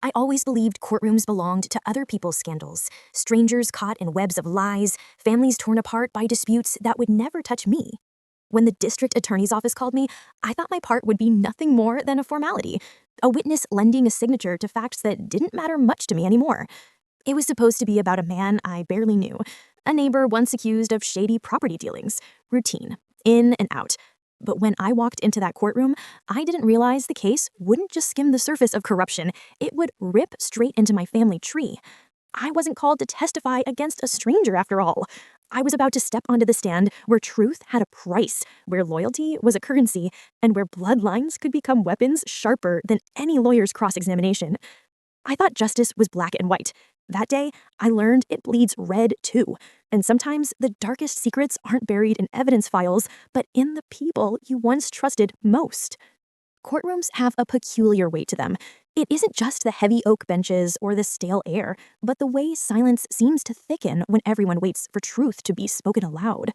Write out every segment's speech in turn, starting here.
I always believed courtrooms belonged to other people's scandals, strangers caught in webs of lies, families torn apart by disputes that would never touch me. When the district attorney's office called me, I thought my part would be nothing more than a formality, a witness lending a signature to facts that didn't matter much to me anymore. It was supposed to be about a man I barely knew, a neighbor once accused of shady property dealings, routine, in and out. But when I walked into that courtroom, I didn't realize the case wouldn't just skim the surface of corruption, it would rip straight into my family tree. I wasn't called to testify against a stranger after all. I was about to step onto the stand where truth had a price, where loyalty was a currency, and where bloodlines could become weapons sharper than any lawyer's cross-examination. I thought justice was black and white. That day, I learned it bleeds red too. And sometimes the darkest secrets aren't buried in evidence files, but in the people you once trusted most. Courtrooms have a peculiar weight to them. It isn't just the heavy oak benches or the stale air, but the way silence seems to thicken when everyone waits for truth to be spoken aloud.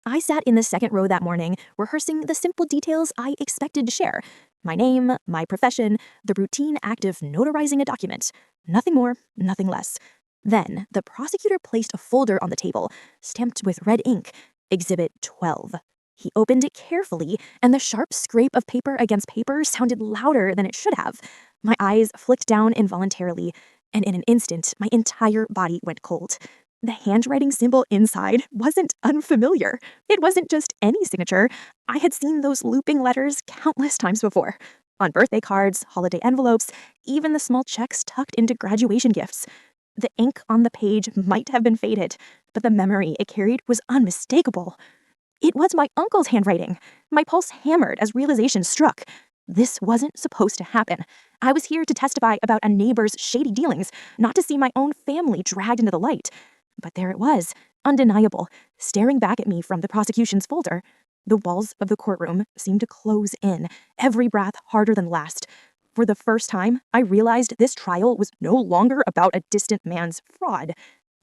I sat in the second row that morning, rehearsing the simple details I expected to share. My name, my profession, the routine act of notarizing a document. Nothing more, nothing less. Then, the prosecutor placed a folder on the table, stamped with red ink, Exhibit 12. He opened it carefully, and the sharp scrape of paper against paper sounded louder than it should have. My eyes flicked down involuntarily, and in an instant, my entire body went cold. The handwriting symbol inside wasn't unfamiliar. It wasn't just any signature. I had seen those looping letters countless times before. On birthday cards, holiday envelopes, even the small checks tucked into graduation gifts. The ink on the page might have been faded, but the memory it carried was unmistakable. It was my uncle's handwriting. My pulse hammered as realization struck. This wasn't supposed to happen. I was here to testify about a neighbor's shady dealings, not to see my own family dragged into the light. But there it was, undeniable, staring back at me from the prosecution's folder. The walls of the courtroom seemed to close in, every breath harder than last. For the first time, I realized this trial was no longer about a distant man's fraud.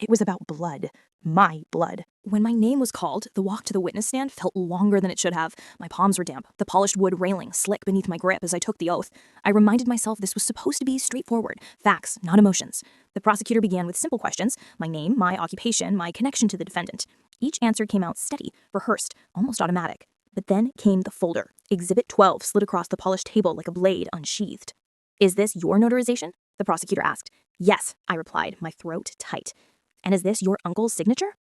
It was about blood, my blood. When my name was called, the walk to the witness stand felt longer than it should have. My palms were damp, the polished wood railing slick beneath my grip as I took the oath. I reminded myself this was supposed to be straightforward, facts, not emotions. The prosecutor began with simple questions, my name, my occupation, my connection to the defendant. Each answer came out steady, rehearsed, almost automatic. But then came the folder. Exhibit 12 slid across the polished table like a blade unsheathed. "Is this your notarization?" the prosecutor asked. "Yes," I replied, my throat tight. "And is this your uncle's signature?"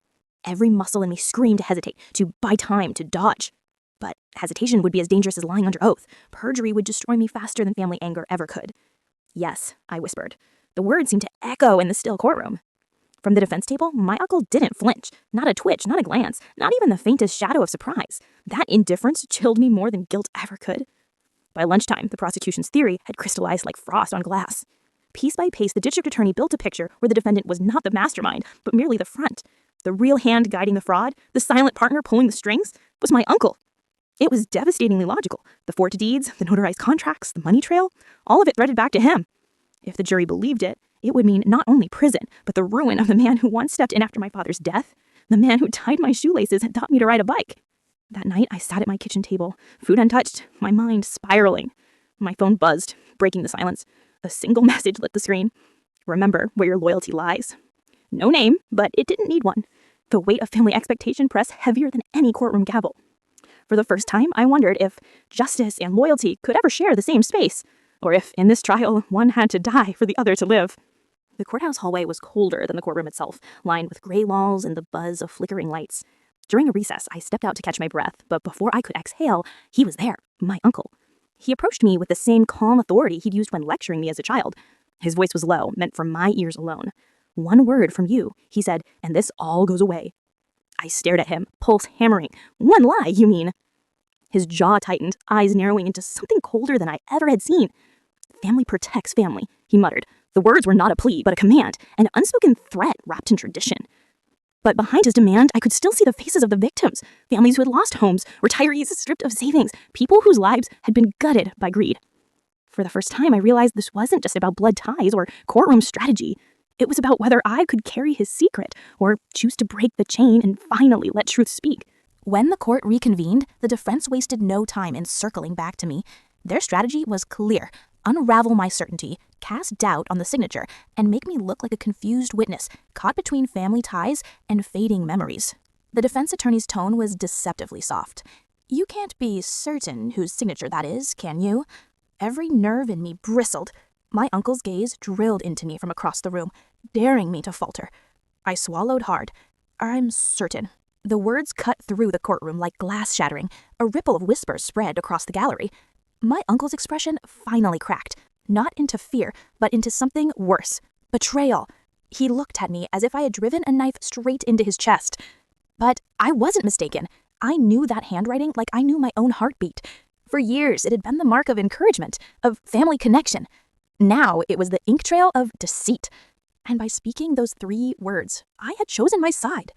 Every muscle in me screamed to hesitate, to buy time, to dodge. But hesitation would be as dangerous as lying under oath. Perjury would destroy me faster than family anger ever could. "Yes," I whispered. The words seemed to echo in the still courtroom. From the defense table, my uncle didn't flinch. Not a twitch, not a glance, not even the faintest shadow of surprise. That indifference chilled me more than guilt ever could. By lunchtime, the prosecution's theory had crystallized like frost on glass. Piece by piece, the district attorney built a picture where the defendant was not the mastermind, but merely the front. The real hand guiding the fraud, the silent partner pulling the strings, was my uncle. It was devastatingly logical. The forged deeds, the notarized contracts, the money trail, all of it threaded back to him. If the jury believed it, it would mean not only prison, but the ruin of the man who once stepped in after my father's death, the man who tied my shoelaces and taught me to ride a bike. That night, I sat at my kitchen table, food untouched, my mind spiraling. My phone buzzed, breaking the silence. A single message lit the screen. "Remember where your loyalty lies." No name, but it didn't need one. The weight of family expectation pressed heavier than any courtroom gavel. For the first time, I wondered if justice and loyalty could ever share the same space, or if, in this trial, one had to die for the other to live. The courthouse hallway was colder than the courtroom itself, lined with gray walls and the buzz of flickering lights. During a recess, I stepped out to catch my breath, but before I could exhale, he was there, my uncle. He approached me with the same calm authority he'd used when lecturing me as a child. His voice was low, meant for my ears alone. "One word from you," he said, "and this all goes away." I stared at him, pulse hammering. "One lie, you mean?" His jaw tightened, eyes narrowing into something colder than I ever had seen. "Family protects family," he muttered. The words were not a plea, but a command, an unspoken threat wrapped in tradition. But behind his demand, I could still see the faces of the victims, families who had lost homes, retirees stripped of savings, people whose lives had been gutted by greed. For the first time, I realized this wasn't just about blood ties or courtroom strategy. It was about whether I could carry his secret or choose to break the chain and finally let truth speak. When the court reconvened, the defense wasted no time in circling back to me. Their strategy was clear. Unravel my certainty, cast doubt on the signature and make me look like a confused witness caught between family ties and fading memories. The defense attorney's tone was deceptively soft. You can't be certain whose signature that is, can you? Every nerve in me bristled. My uncle's gaze drilled into me from across the room, daring me to falter. I swallowed hard. I'm certain. The words cut through the courtroom like glass shattering. A ripple of whispers spread across the gallery. My uncle's expression finally cracked, not into fear, but into something worse. Betrayal. He looked at me as if I had driven a knife straight into his chest. But I wasn't mistaken. I knew that handwriting like I knew my own heartbeat. For years, it had been the mark of encouragement, of family connection. Now it was the ink trail of deceit. And by speaking those 3 words, I had chosen my side.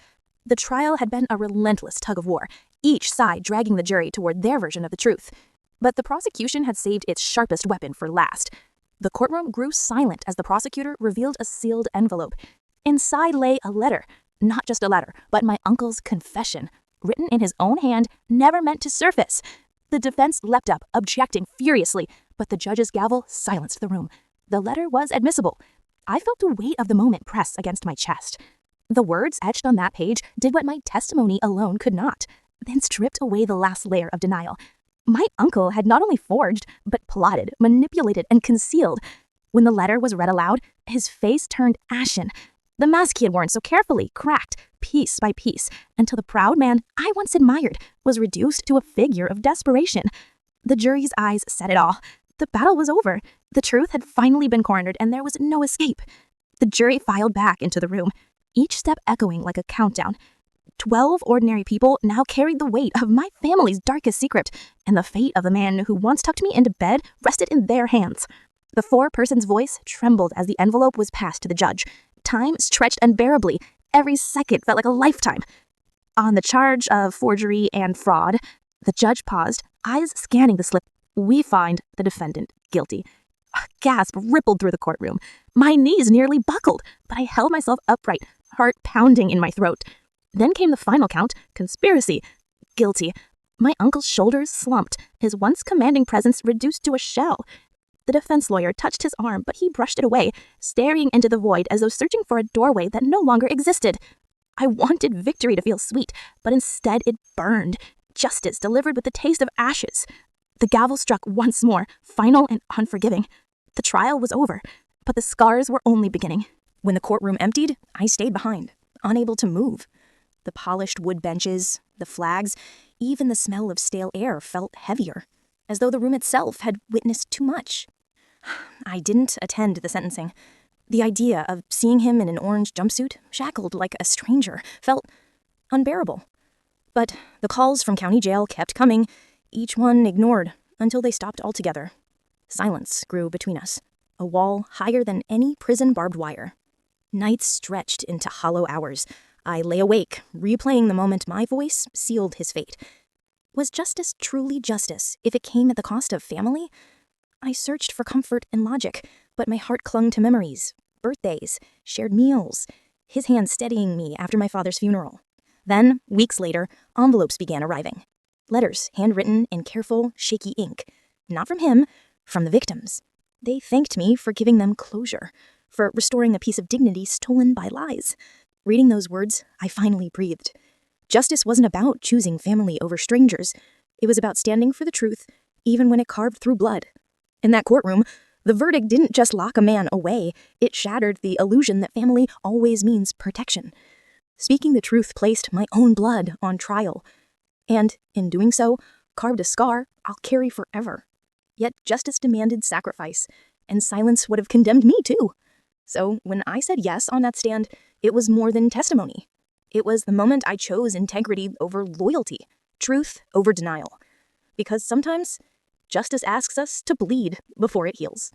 The trial had been a relentless tug of war, each side dragging the jury toward their version of the truth. But the prosecution had saved its sharpest weapon for last. The courtroom grew silent as the prosecutor revealed a sealed envelope. Inside lay a letter, not just a letter, but my uncle's confession, written in his own hand, never meant to surface. The defense leapt up, objecting furiously, but the judge's gavel silenced the room. The letter was admissible. I felt the weight of the moment press against my chest. The words etched on that page did what my testimony alone could not, then stripped away the last layer of denial. My uncle had not only forged, but plotted, manipulated, and concealed. When the letter was read aloud, his face turned ashen. The mask he had worn so carefully cracked, piece by piece, until the proud man I once admired was reduced to a figure of desperation. The jury's eyes said it all. The battle was over. The truth had finally been cornered, and there was no escape. The jury filed back into the room, each step echoing like a countdown. 12 ordinary people now carried the weight of my family's darkest secret, and the fate of the man who once tucked me into bed rested in their hands. The 4-person's voice trembled as the envelope was passed to the judge. Time stretched unbearably. Every second felt like a lifetime. On the charge of forgery and fraud, the judge paused, eyes scanning the slip. We find the defendant guilty. A gasp rippled through the courtroom. My knees nearly buckled, but I held myself upright, heart pounding in my throat. Then came the final count, conspiracy. Guilty. My uncle's shoulders slumped, his once commanding presence reduced to a shell. The defense lawyer touched his arm, but he brushed it away, staring into the void as though searching for a doorway that no longer existed. I wanted victory to feel sweet, but instead it burned. Justice delivered with the taste of ashes. The gavel struck once more, final and unforgiving. The trial was over, but the scars were only beginning. When the courtroom emptied, I stayed behind, unable to move. The polished wood benches, the flags, even the smell of stale air felt heavier, as though the room itself had witnessed too much. I didn't attend the sentencing. The idea of seeing him in an orange jumpsuit, shackled like a stranger, felt unbearable. But the calls from county jail kept coming, each one ignored, until they stopped altogether. Silence grew between us, a wall higher than any prison barbed wire. Nights stretched into hollow hours. I lay awake, replaying the moment my voice sealed his fate. Was justice truly justice if it came at the cost of family? I searched for comfort and logic, but my heart clung to memories, birthdays, shared meals, his hand steadying me after my father's funeral. Then, weeks later, envelopes began arriving. Letters handwritten in careful, shaky ink. Not from him, from the victims. They thanked me for giving them closure, for restoring a piece of dignity stolen by lies. Reading those words, I finally breathed. Justice wasn't about choosing family over strangers. It was about standing for the truth, even when it carved through blood. In that courtroom, the verdict didn't just lock a man away, it shattered the illusion that family always means protection. Speaking the truth placed my own blood on trial. And, in doing so, carved a scar I'll carry forever. Yet justice demanded sacrifice, and silence would have condemned me too. So, when I said yes on that stand, it was more than testimony. It was the moment I chose integrity over loyalty, truth over denial. Because sometimes, justice asks us to bleed before it heals.